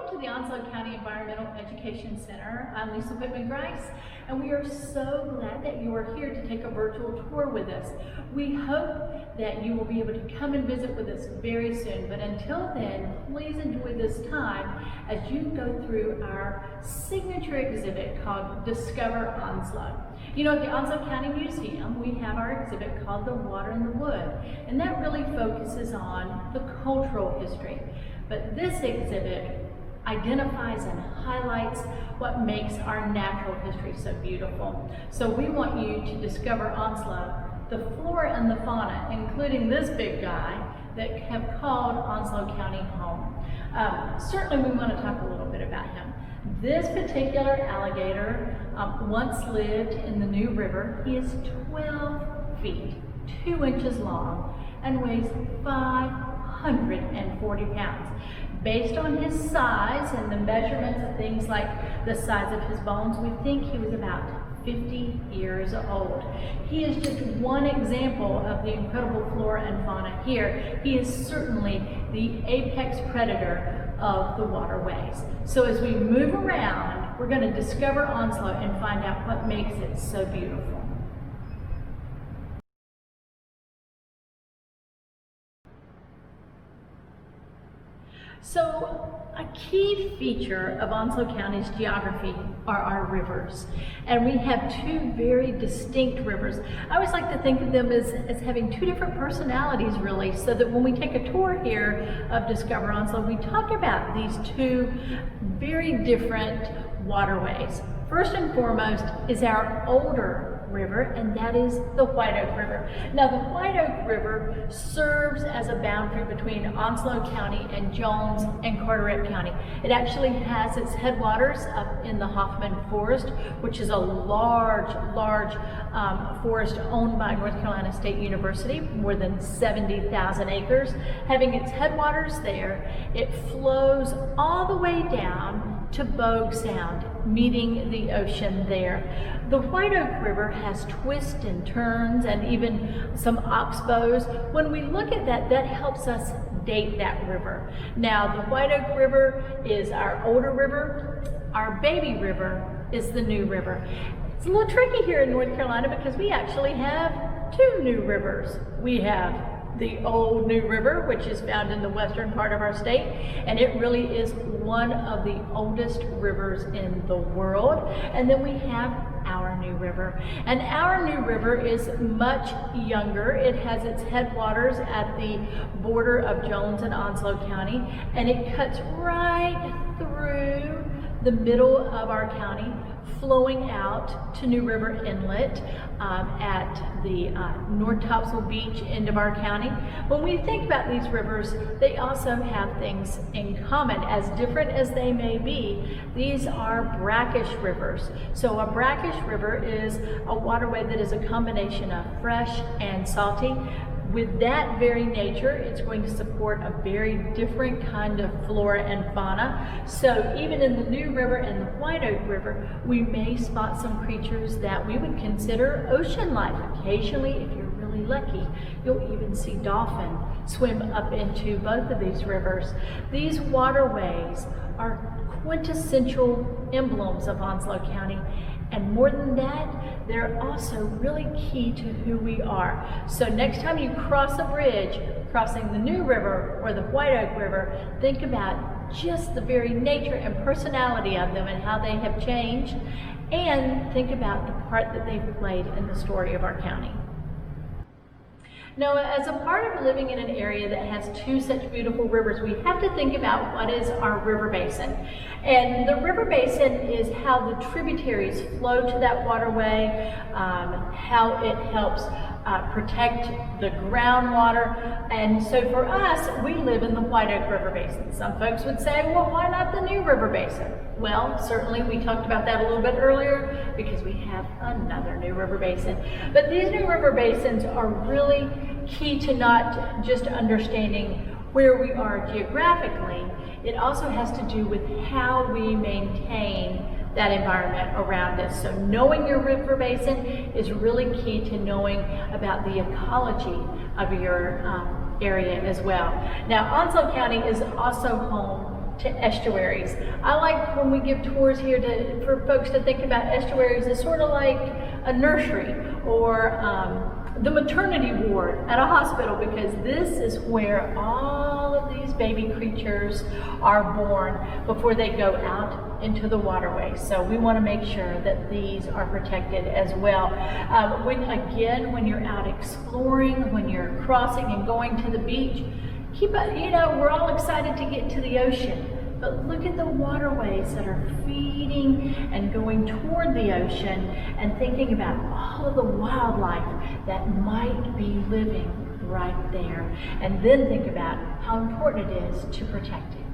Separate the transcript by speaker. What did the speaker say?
Speaker 1: Welcome to the Onslow County Environmental Education Center. I'm Lisa Whitman-Grice, and we are so glad that you are here to take a virtual tour with us. We hope that you will be able to come and visit with us very soon, but until then, please enjoy this time as you go through our signature exhibit called Discover Onslow. You know, at the Onslow County Museum, we have our exhibit called The Water in the Wood, and that really focuses on the cultural history. But this exhibit identifies and highlights what makes our natural history so beautiful. So we want you to discover Onslow, the flora and the fauna, including this big guy, that have called Onslow County home. Certainly we want to talk a little bit about him. This particular alligator once lived in the New River. He is 12 feet, 2 inches long, and weighs 540 pounds. Based on his size and the measurements of things like the size of his bones, we think he was about 50 years old. He is just one example of the incredible flora and fauna here. He is certainly the apex predator of the waterways. So as we move around, we're going to discover Onslow and find out what makes it so beautiful. So a key feature of Onslow County's geography are our rivers. And we have two very distinct rivers. I always like to think of them as having two different personalities, really, so that when we take a tour here of Discover Onslow, we talk about these two very different waterways. First and foremost is our older river, and that is the White Oak River. Now, the White Oak River serves as a boundary between Onslow County and Jones and Carteret County. It actually has its headwaters up in the Hoffman Forest, which is a large forest owned by North Carolina State University, more than 70,000 acres. Having its headwaters there, it flows all the way down to Bogue Sound, meeting the ocean there. The White Oak River has twists and turns and even some oxbows. When we look at that, that helps us date that river. Now, the White Oak River is our older river. Our baby river is the new river. It's a little tricky here in North Carolina because we actually have two new rivers. We have the Old New River, which is found in the western part of our state, and it really is one of the oldest rivers in the world. And then we have our new river. And our new river is much younger. It has its headwaters at the border of Jones and Onslow County, and it cuts right through the middle of our county, flowing out to New River Inlet at the North Topsail Beach end of our county. When we think about these rivers, they also have things in common. As different as they may be, these are brackish rivers. So a brackish river is a waterway that is a combination of fresh and salty. With that very nature, it's going to support a very different kind of flora and fauna. So even in the New River and the White Oak River, we may spot some creatures that we would consider ocean life. Occasionally, if you're really lucky, you'll even see dolphin swim up into both of these rivers. These waterways are quintessential emblems of Onslow County. And more than that, they're also really key to who we are. So next time you cross a bridge, crossing the New River or the White Oak River, think about just the very nature and personality of them and how they have changed, and think about the part that they've played in the story of our county. Now, as a part of living in an area that has two such beautiful rivers, we have to think about what is our river basin. And the river basin is how the tributaries flow to that waterway, how it helps protect the groundwater. And so for us, we live in the White Oak River Basin. Some folks would say, well, why not the New River Basin? Well, certainly we talked about that a little bit earlier because we have another New River Basin. But these New River Basins are really key to not just understanding where we are geographically. It also has to do with how we maintain that environment around us. So knowing your river basin is really key to knowing about the ecology of your area as well. Now, Onslow County is also home to estuaries. I like when we give tours here for folks to think about estuaries as sort of like a nursery or the maternity ward at a hospital, because this is where all of these baby creatures are born before they go out into the waterway. So we want to make sure that these are protected as well. When you're out exploring, when you're crossing and going to the beach, we're all excited to get to the ocean, but look at the waterways that are feeding and going toward the ocean, and thinking about all of the wildlife that might be living right there. And then think about how important it is to protect it.